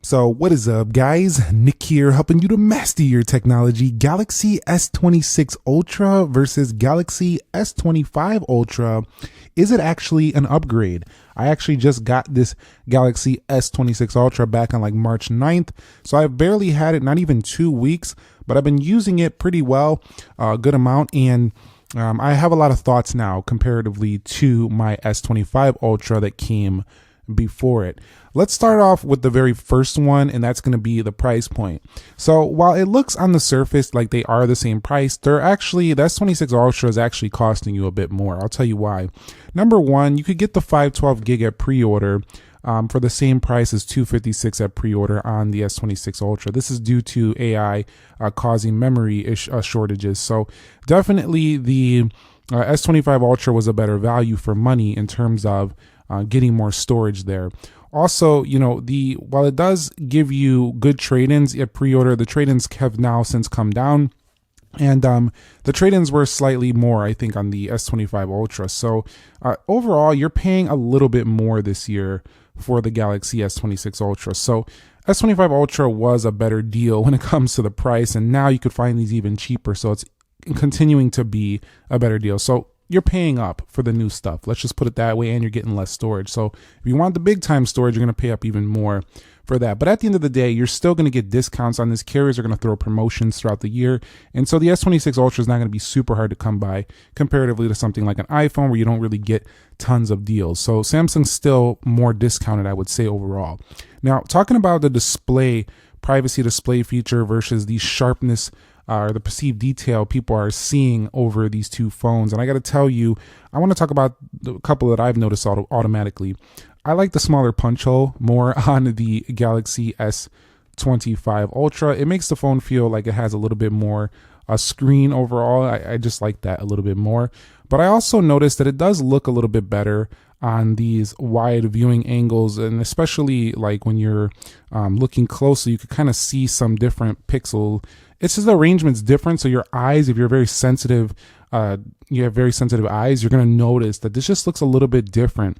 So what is up, guys? Nick here, helping you to master your technology. Galaxy S26 Ultra versus Galaxy S25 Ultra. Is it actually an upgrade? I actually just got this Galaxy S26 Ultra back on like March 9th. So I've barely had it, not even 2 weeks, but I've been using it pretty well, a good amount. And I have a lot of thoughts now comparatively to my S25 Ultra that came before it. Let's start off with the very first one, and that's going to be the price point. So while it looks on the surface like they are the same price, they're actually, the S26 Ultra is actually costing you a bit more. I'll tell you why. Number one, you could get the 512 gig at pre-order for the same price as 256 at pre-order on the S26 Ultra. This is due to AI causing memory shortages. So definitely the S25 Ultra was a better value for money in terms of getting more storage there. Also, you know, while it does give you good trade-ins at pre-order, the trade-ins have now since come down. And the trade-ins were slightly more, I think, on the S25 Ultra. So overall, you're paying a little bit more this year for the Galaxy S26 Ultra. So S25 Ultra was a better deal when it comes to the price, and now you could find these even cheaper. So it's continuing to be a better deal. So you're paying up for the new stuff. Let's just put it that way, and you're getting less storage. So if you want the big time storage, you're going to pay up even more for that. But at the end of the day, you're still going to get discounts on this. Carriers are going to throw promotions throughout the year. And so the S26 Ultra is not going to be super hard to come by comparatively to something like an iPhone where you don't really get tons of deals. So Samsung's still more discounted, I would say, overall. Now, talking about the display, privacy display feature versus the sharpness or the perceived detail people are seeing over these two phones. And I got to tell you, I want to talk about a couple that I've noticed automatically. I like the smaller punch hole more on the Galaxy S25 Ultra. It makes the phone feel like it has a little bit more screen overall. I just like that a little bit more. But I also noticed that it does look a little bit better on these wide viewing angles, and especially like when you're looking closely, you could kind of see some different pixel. It's just the arrangement's different. So your eyes, if you're very sensitive, you have very sensitive eyes, you're going to notice that this just looks a little bit different.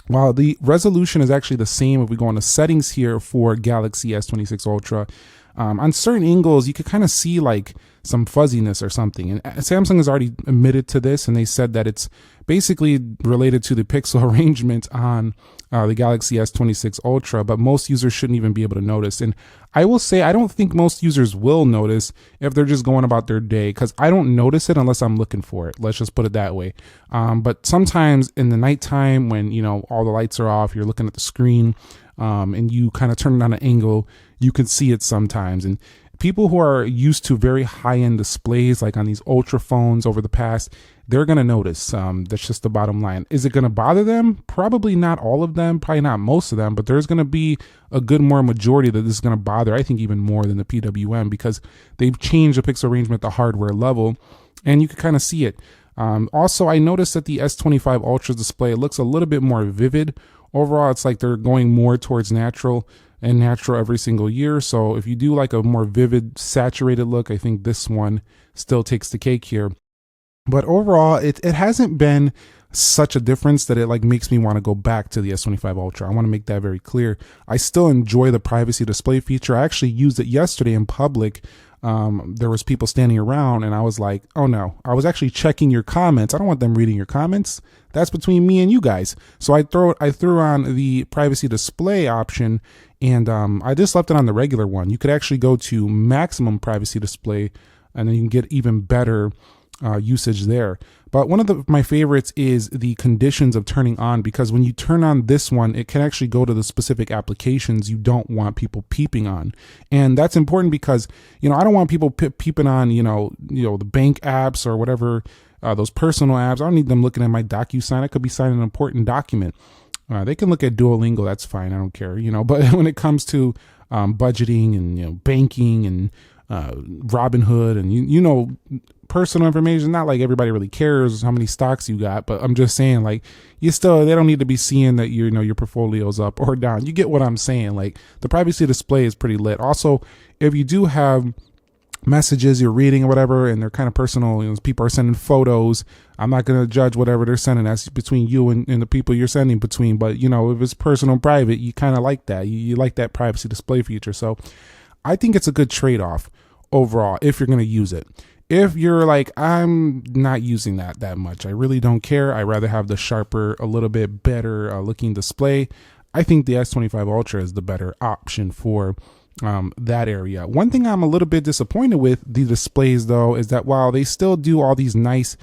While the resolution is actually the same, if we go into settings here for Galaxy S26 Ultra, on certain angles, you could kind of see like some fuzziness or something. And Samsung has already admitted to this, and they said that it's basically related to the pixel arrangement on the Galaxy S26 Ultra, but most users shouldn't even be able to notice. And I will say, I don't think most users will notice if they're just going about their day, because I don't notice it unless I'm looking for it. Let's just put it that way. But sometimes in the nighttime when, you know, all the lights are off, you're looking at the screen, and you kind of turn it on an angle, you can see it sometimes. And people who are used to very high-end displays, like on these Ultra phones over the past, they're going to notice. That's just the bottom line. Is it going to bother them? Probably not all of them, probably not most of them, but there's going to be a good more majority that this is going to bother, I think even more than the PWM, because they've changed the pixel arrangement at the hardware level, and you can kind of see it. Also, I noticed that the S25 Ultra display looks a little bit more vivid. Overall, it's like they're going more towards natural and natural every single year. So if you do like a more vivid, saturated look, I think this one still takes the cake here. But overall, it hasn't been such a difference that it like makes me want to go back to the S25 Ultra. I want to make that very clear. I still enjoy the privacy display feature. I actually used it yesterday in public. There was people standing around, and I was like, oh no, I was actually checking your comments. I don't want them reading your comments. That's between me and you guys. So I threw on the privacy display option, and I just left it on the regular one. You could actually go to maximum privacy display, and then you can get even better usage there. But one of my favorites is the conditions of turning on, because when you turn on this one, it can actually go to the specific applications you don't want people peeping on. And that's important because, you know, I don't want people peeping on, you know, the bank apps or whatever, those personal apps. I don't need them looking at my DocuSign. I could be signing an important document. They can look at Duolingo. That's fine. I don't care, you know, but when it comes to budgeting and, you know, banking and Robinhood and, you know, personal information, not like everybody really cares how many stocks you got, but I'm just saying, like, they don't need to be seeing that your portfolio's up or down. You get what I'm saying? Like, the privacy display is pretty lit. Also, if you do have messages you're reading or whatever, and they're kind of personal. People are sending photos. I'm not going to judge whatever they're sending. That's between you and the people you're sending between. But, if it's personal and private, you kind of like that. You like that privacy display feature. So I think it's a good trade-off overall if you're going to use it. If you're like, I'm not using that much, I really don't care, I'd rather have the sharper, a little bit better looking display, I think the S25 Ultra is the better option for that area. One thing I'm a little bit disappointed with the displays though is that while they still do all these nice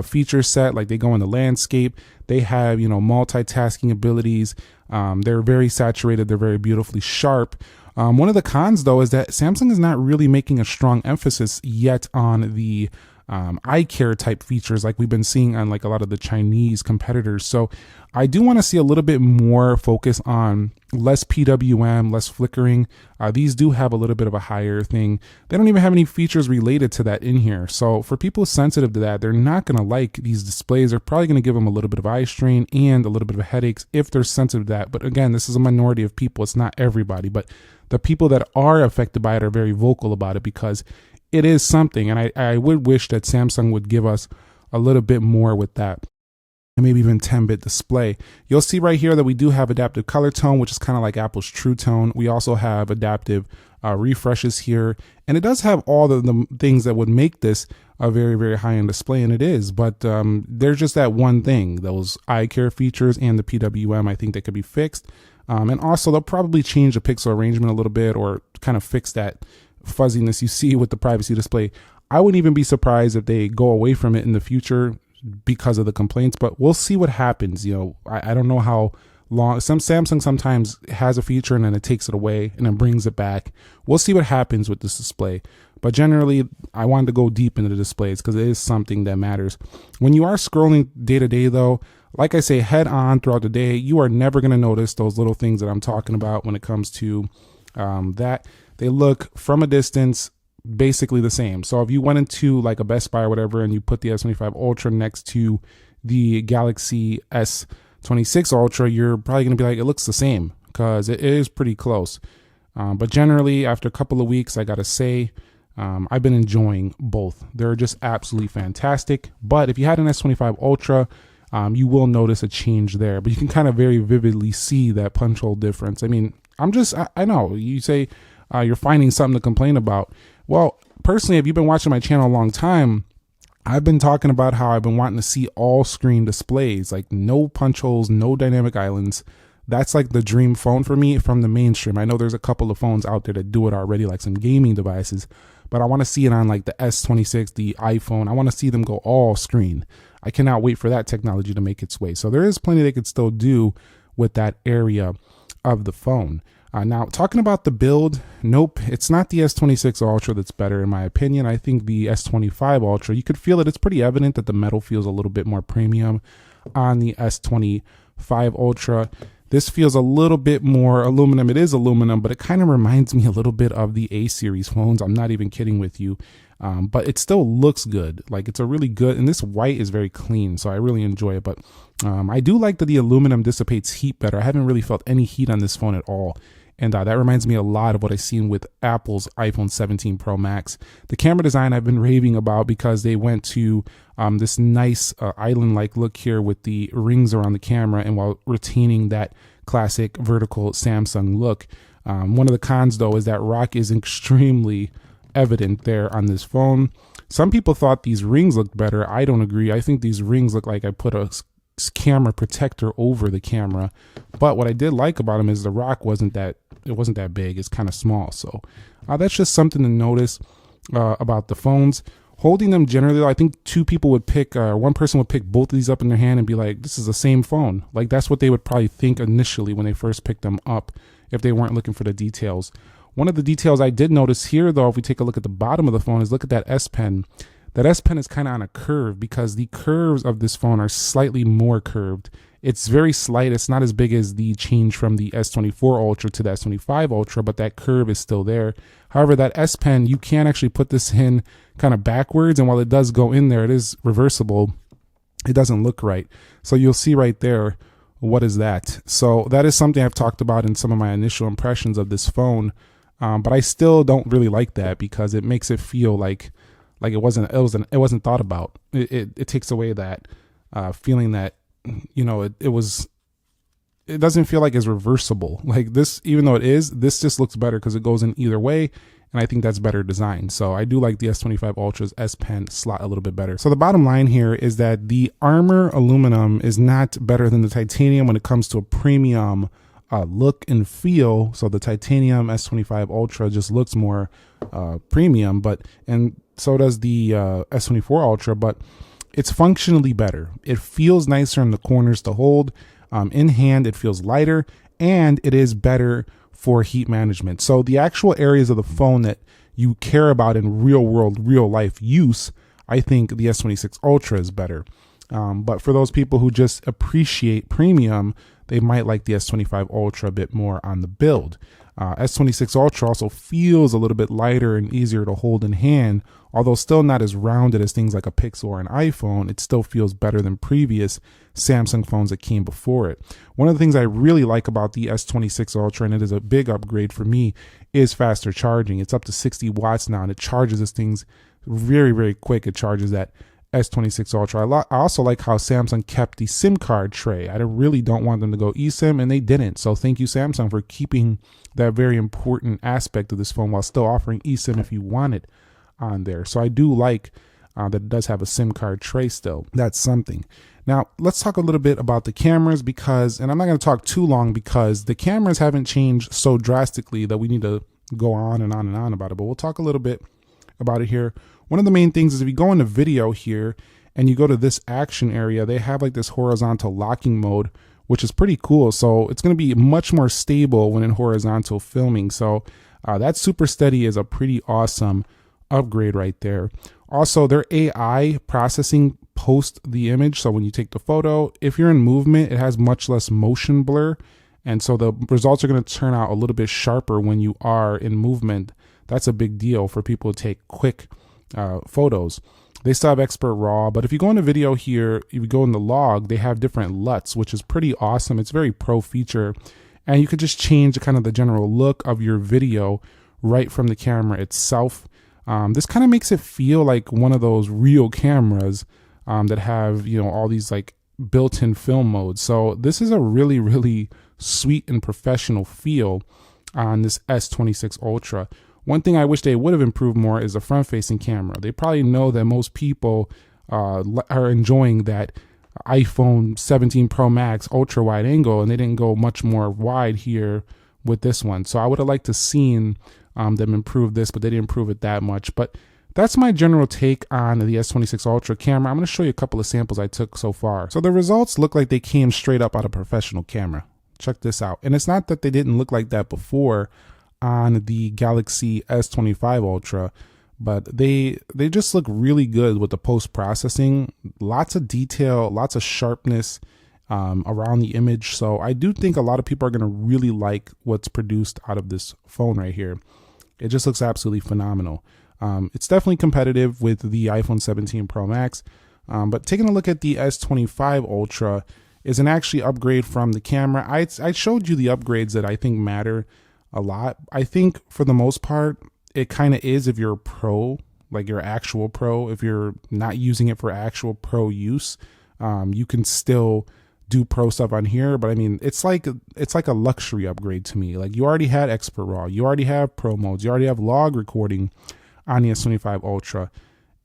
feature set, like they go in the landscape, they have multitasking abilities, they're very saturated, they're very beautifully sharp. One of the cons though is that Samsung is not really making a strong emphasis yet on the eye care type features like we've been seeing on like a lot of the Chinese competitors. So I do want to see a little bit more focus on less PWM, less flickering. These do have a little bit of a higher thing. They don't even have any features related to that in here. So for people sensitive to that, they're not going to like these displays. They're probably going to give them a little bit of eye strain and a little bit of headaches if they're sensitive to that. But again, this is a minority of people. It's not everybody, but the people that are affected by it are very vocal about it because it is something. And I would wish that Samsung would give us a little bit more with that. And maybe even 10-bit display. You'll see right here that we do have adaptive color tone, which is kind of like Apple's True Tone. We also have adaptive refreshes here. And it does have all the things that would make this a very, very high-end display, and it is. But there's just that one thing, those eye care features and the PWM, I think that could be fixed. And also, they'll probably change the pixel arrangement a little bit or kind of fix that fuzziness you see with the privacy display. I wouldn't even be surprised if they go away from it in the future because of the complaints, but we'll see what happens. I don't know how long. Samsung sometimes has a feature and then it takes it away and then brings it back. We'll see what happens with this display. But generally, I wanted to go deep into the displays because it is something that matters. When you are scrolling day to day though, like I say, head on throughout the day, you are never going to notice those little things that I'm talking about when it comes to that. They look from a distance basically the same. So if you went into like a Best Buy or whatever and you put the S25 Ultra next to the Galaxy S26 Ultra, you're probably going to be like, it looks the same because it is pretty close. But generally, after a couple of weeks, I got to say, I've been enjoying both. They're just absolutely fantastic. But if you had an S25 Ultra, you will notice a change there. But you can kind of very vividly see that punch hole difference. I mean, I know you say you're finding something to complain about. Well, personally, if you've been watching my channel a long time, I've been talking about how I've been wanting to see all screen displays, like no punch holes, no dynamic islands. That's like the dream phone for me from the mainstream. I know there's a couple of phones out there that do it already, like some gaming devices, but I want to see it on like the S26, the iPhone. I want to see them go all screen. I cannot wait for that technology to make its way. So there is plenty they could still do with that area of the phone. Now, talking about the build, nope, it's not the S26 Ultra that's better in my opinion. I think the S25 Ultra, you could feel it. It's pretty evident that the metal feels a little bit more premium on the S25 Ultra. This feels a little bit more aluminum. It is aluminum, but it kind of reminds me a little bit of the A-series phones. I'm not even kidding with you. But it still looks good. Like it's a really good, and this white is very clean, so I really enjoy it. But I do like that the aluminum dissipates heat better. I haven't really felt any heat on this phone at all. And that reminds me a lot of what I've seen with Apple's iPhone 17 Pro Max. The camera design I've been raving about because they went to this nice island-like look here with the rings around the camera and while retaining that classic vertical Samsung look. One of the cons, though, is that rock is extremely evident there on this phone. Some people thought these rings looked better. I don't agree. I think these rings look like I put a camera protector over the camera. But what I did like about them is the rock wasn't that big. It's kind of small. So that's just something to notice about the phones. Holding them generally, I think two people would pick, one person would pick both of these up in their hand and be like, this is the same phone. Like that's what they would probably think initially when they first picked them up if they weren't looking for the details. One of the details I did notice here, though, if we take a look at the bottom of the phone, is look at that S Pen. That S Pen is kind of on a curve because the curves of this phone are slightly more curved. It's very slight. It's not as big as the change from the S24 Ultra to the S25 Ultra, but that curve is still there. However, that S Pen, you can actually put this in kind of backwards, and while it does go in there, it is reversible. It doesn't look right. So you'll see right there, what is that? So that is something I've talked about in some of my initial impressions of this phone. But I still don't really like that because it makes it feel like it wasn't thought about. It takes away that feeling that, you know, it doesn't feel like it's reversible. Like this, even though it is, this just looks better because it goes in either way. And I think that's better design. So I do like the S25 Ultra's S Pen slot a little bit better. So the bottom line here is that the armor aluminum is not better than the titanium when it comes to a premium look and feel. So the titanium S25 Ultra just looks more premium, and so does the S24 Ultra, but it's functionally better. It feels nicer in the corners to hold. In hand, it feels lighter, and it is better for heat management. So the actual areas of the phone that you care about in real world, real life use, I think the S26 Ultra is better. But for those people who just appreciate premium, they might like the S25 Ultra a bit more on the build. S26 Ultra also feels a little bit lighter and easier to hold in hand, although still not as rounded as things like a Pixel or an iPhone. It still feels better than previous Samsung phones that came before it. One of the things I really like about the S26 Ultra, and it is a big upgrade for me, is faster charging. It's up to 60 watts now, and it charges this thing's very, very quick. It charges that S26 Ultra. I also like how Samsung kept the SIM card tray. I really don't want them to go eSIM, and they didn't. So thank you, Samsung, for keeping that very important aspect of this phone while still offering eSIM if you want it on there. So I do like that it does have a SIM card tray still. That's something. Now, let's talk a little bit about the cameras because, and I'm not going to talk too long because the cameras haven't changed so drastically that we need to go on and on and on about it, but we'll talk a little bit about it here. One of the main things is if you go into video here and you go to this action area, they have like this horizontal locking mode, which is pretty cool. So it's going to be much more stable when in horizontal filming. So that super steady is a pretty awesome upgrade right there. Also, their AI processing post the image. So when you take the photo, if you're in movement, it has much less motion blur. And so the results are going to turn out a little bit sharper when you are in movement. That's a big deal for people to take quick photos. They still have expert raw, but if you go into video here, if you go in the log, they have different LUTs, which is pretty awesome. It's very pro feature, and you could just change kind of the general look of your video right from the camera itself. This kind of makes it feel like one of those real cameras that have, you know, all these like built-in film modes. So this is a really, really sweet and professional feel on this S26 Ultra. One thing I wish they would have improved more is the front-facing camera. They probably know that most people are enjoying that iPhone 17 Pro Max ultra wide angle, and they didn't go much more wide here with this one. So I would have liked to seen them improve this, but they didn't improve it that much. But that's my general take on the S26 Ultra camera. I'm going to show you a couple of samples I took so far. So the results look like they came straight up out of a professional camera. Check this out. And it's not that they didn't look like that before on the Galaxy S25 Ultra, but they just look really good with the post-processing. Lots of detail, lots of sharpness around the image. So I do think a lot of people are going to really like what's produced out of this phone right here. It just looks absolutely phenomenal. It's definitely competitive with the iPhone 17 Pro Max, but taking a look at the S25 Ultra is an actually upgrade from the camera. I showed you the upgrades that I think matter a lot. I think for the most part, it kind of is if you're a pro, like you're actual pro. If you're not using it for actual pro use, you can still do pro stuff on here. But I mean, it's like a luxury upgrade to me. Like you already had expert raw, you already have pro modes, you already have log recording on the S25 Ultra,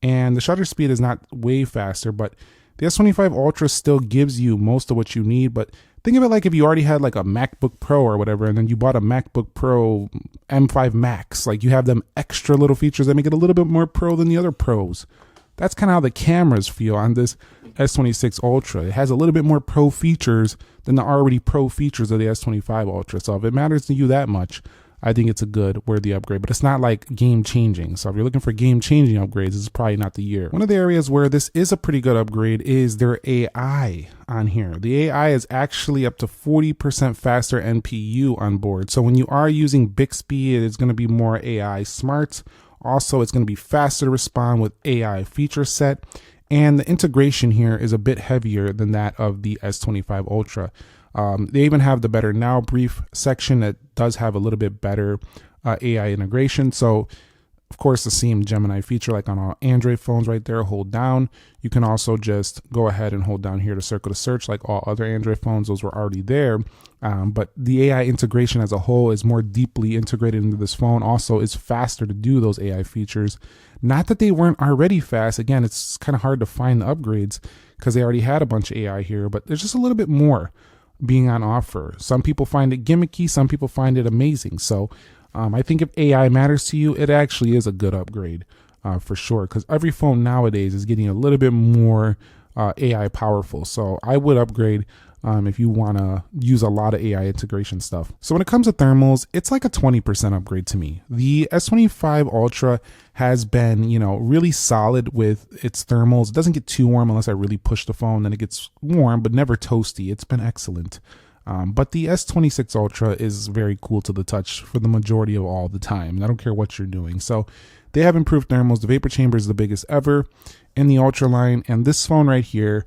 and the shutter speed is not way faster, but the S25 Ultra still gives you most of what you need. But think of it like if you already had like a MacBook Pro or whatever, and then you bought a MacBook Pro M5 Max, like you have them extra little features that make it a little bit more pro than the other pros. That's kind of how the cameras feel on this S26 Ultra. It has a little bit more pro features than the already pro features of the S25 Ultra. So if it matters to you that much, I think it's a good worthy upgrade, but it's not like game changing. So if you're looking for game changing upgrades, this is probably not the year. One of the areas where this is a pretty good upgrade is their AI on here. The AI is actually up to 40% faster NPU on board. So when you are using Bixby, it is going to be more AI smart. Also, it's going to be faster to respond with AI feature set. And the integration here is a bit heavier than that of the S25 Ultra. They even have the better now brief section that does have a little bit better AI integration. So of course, the same Gemini feature like on all Android phones right there, hold down. You can also just go ahead and hold down here to circle to search like all other Android phones. Those were already there. But the AI integration as a whole is more deeply integrated into this phone. Also, it's faster to do those AI features. Not that they weren't already fast. Again, it's kind of hard to find the upgrades because they already had a bunch of AI here, but there's just a little bit more being on offer. Some people find it gimmicky. Some people find it amazing. So I think if AI matters to you, it actually is a good upgrade for sure, because every phone nowadays is getting a little bit more AI powerful. So I would upgrade if you want to use a lot of AI integration stuff. So when it comes to thermals, it's like a 20% upgrade to me. The S25 Ultra has been, really solid with its thermals. It doesn't get too warm unless I really push the phone, then it gets warm, but never toasty. It's been excellent. But the S26 Ultra is very cool to the touch for the majority of all the time. I don't care what you're doing. So they have improved thermals. The vapor chamber is the biggest ever in the Ultra line. And this phone right here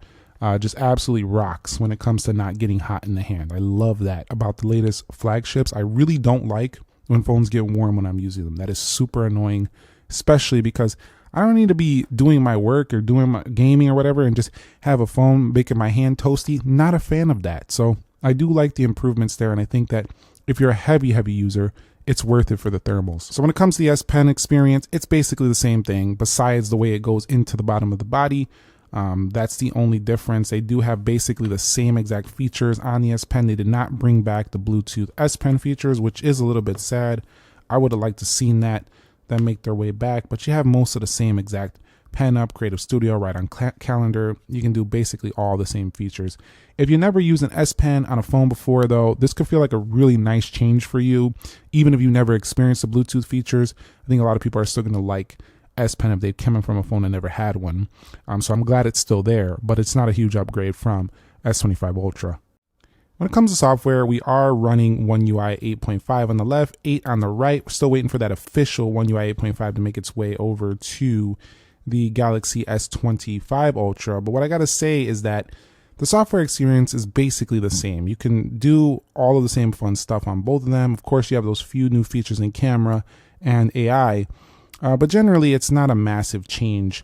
just absolutely rocks when it comes to not getting hot in the hand. I love that about the latest flagships. I really don't like when phones get warm when I'm using them. That is super annoying, especially because I don't need to be doing my work or doing my gaming or whatever and just have a phone making my hand toasty. Not a fan of that. So I do like the improvements there, and I think that if you're a heavy user, it's worth it for the thermals. So when it comes to the S Pen experience, it's basically the same thing besides the way it goes into the bottom of the body. That's the only difference. They do have basically the same exact features on the S Pen. They did not bring back the Bluetooth S Pen features, which is a little bit sad. I would have liked to seen that make their way back, but you have most of the same exact pen up, Creative Studio, right on calendar. You can do basically all the same features. If you never used an S Pen on a phone before though, this could feel like a really nice change for you. Even if you never experienced the Bluetooth features, I think a lot of people are still going to like S Pen if they came in from a phone that never had one. So I'm glad it's still there, but it's not a huge upgrade from S25 Ultra. When it comes to software, we are running One UI 8.5 on the left, 8 on the right. We're still waiting for that official One UI 8.5 to make its way over to the Galaxy S25 Ultra. But what I got to say is that the software experience is basically the same. You can do all of the same fun stuff on both of them. Of course, you have those few new features in camera and AI, but generally it's not a massive change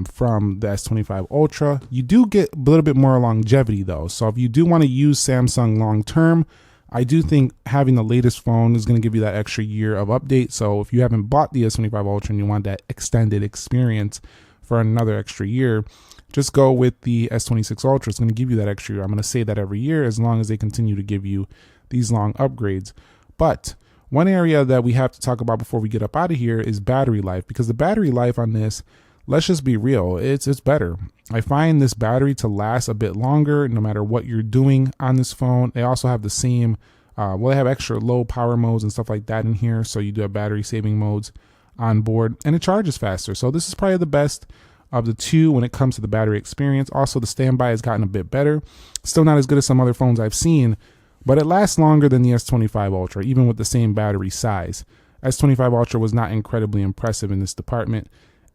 from the S25 Ultra. You do get a little bit more longevity though. So if you do want to use Samsung long term, I do think having the latest phone is going to give you that extra year of update. So if you haven't bought the S25 Ultra and you want that extended experience for another extra year, just go with the S26 Ultra. It's going to give you that extra year. I'm going to say that every year as long as they continue to give you these long upgrades. But one area that we have to talk about before we get up out of here is battery life, because the battery life on this, let's just be real, it's better. I find this battery to last a bit longer no matter what you're doing on this phone. They also have the same, they have extra low power modes and stuff like that in here. So you do have battery saving modes on board, and it charges faster. So this is probably the best of the two when it comes to the battery experience. Also, the standby has gotten a bit better. Still not as good as some other phones I've seen, but it lasts longer than the S25 Ultra, even with the same battery size. S25 Ultra was not incredibly impressive in this department.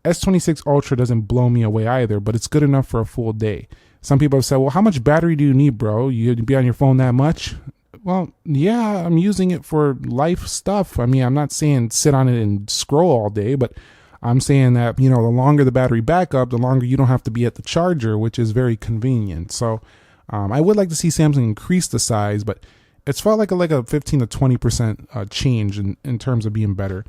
S26 Ultra doesn't blow me away either, but it's good enough for a full day. Some people have said, well, how much battery do you need, bro? You be on your phone that much? Well, yeah, I'm using it for life stuff. I mean, I'm not saying sit on it and scroll all day, but I'm saying that, the longer the battery backup, the longer you don't have to be at the charger, which is very convenient. So I would like to see Samsung increase the size, but it's felt like a 15 to 20% change in terms of being better.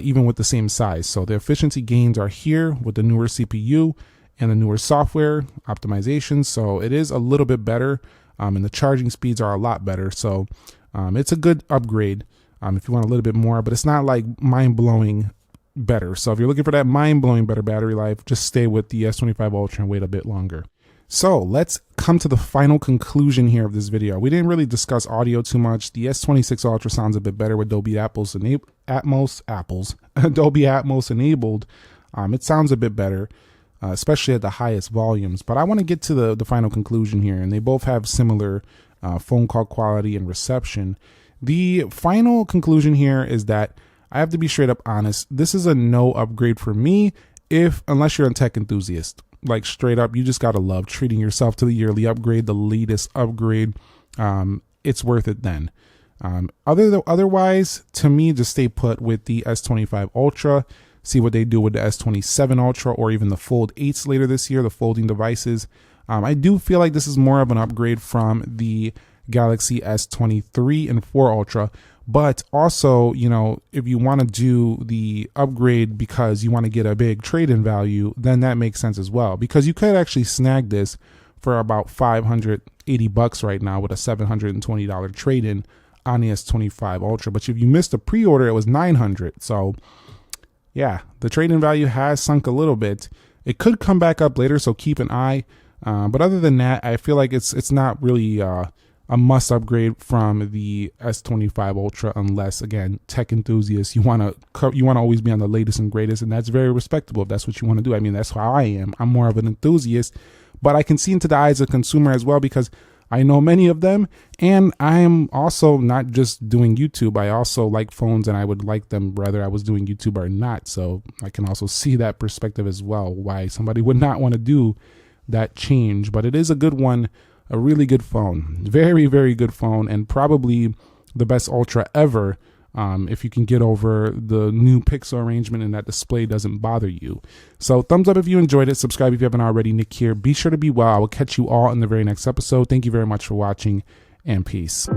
Even with the same size. So the efficiency gains are here with the newer CPU and the newer software optimizations. So it is a little bit better, and the charging speeds are a lot better. So it's a good upgrade if you want a little bit more, but it's not like mind-blowing better. So if you're looking for that mind-blowing better battery life, just stay with the S25 Ultra and wait a bit longer. So let's come to the final conclusion here of this video. We didn't really discuss audio too much. The S26 Ultra sounds a bit better with Dolby Atmos enabled. It sounds a bit better, especially at the highest volumes. But I want to get to the final conclusion here, and they both have similar phone call quality and reception. The final conclusion here is that I have to be straight up honest. This is a no upgrade for me, unless you're a tech enthusiast. Like straight up, you just gotta love treating yourself to the yearly upgrade, the latest upgrade. It's worth it then. Otherwise, to me, just stay put with the S25 Ultra. See what they do with the S27 Ultra or even the Fold 8s later this year, the folding devices. I do feel like this is more of an upgrade from the Galaxy S23 and 4 Ultra. But also, you know, if you want to do the upgrade because you want to get a big trade-in value, then that makes sense as well. Because you could actually snag this for about $580 right now with a $720 trade-in on the S25 Ultra. But if you missed a pre-order, it was $900. So yeah, the trade-in value has sunk a little bit. It could come back up later, so keep an eye. But other than that, I feel like it's not really a must upgrade from the S25 Ultra, unless, again, tech enthusiasts, you want to always be on the latest and greatest, and that's very respectable if that's what you want to do. I mean, that's how I am. I'm more of an enthusiast, but I can see into the eyes of a consumer as well, because I know many of them, and I am also not just doing YouTube. I also like phones, and I would like them whether I was doing YouTube or not. So I can also see that perspective as well, why somebody would not want to do that change. But it is a good one, a really good phone, very, very good phone, and probably the best Ultra ever. If you can get over the new pixel arrangement and that display doesn't bother you. So thumbs up if you enjoyed it. Subscribe if you haven't already. Nick here. Be sure to be well. I will catch you all in the very next episode. Thank you very much for watching, and peace.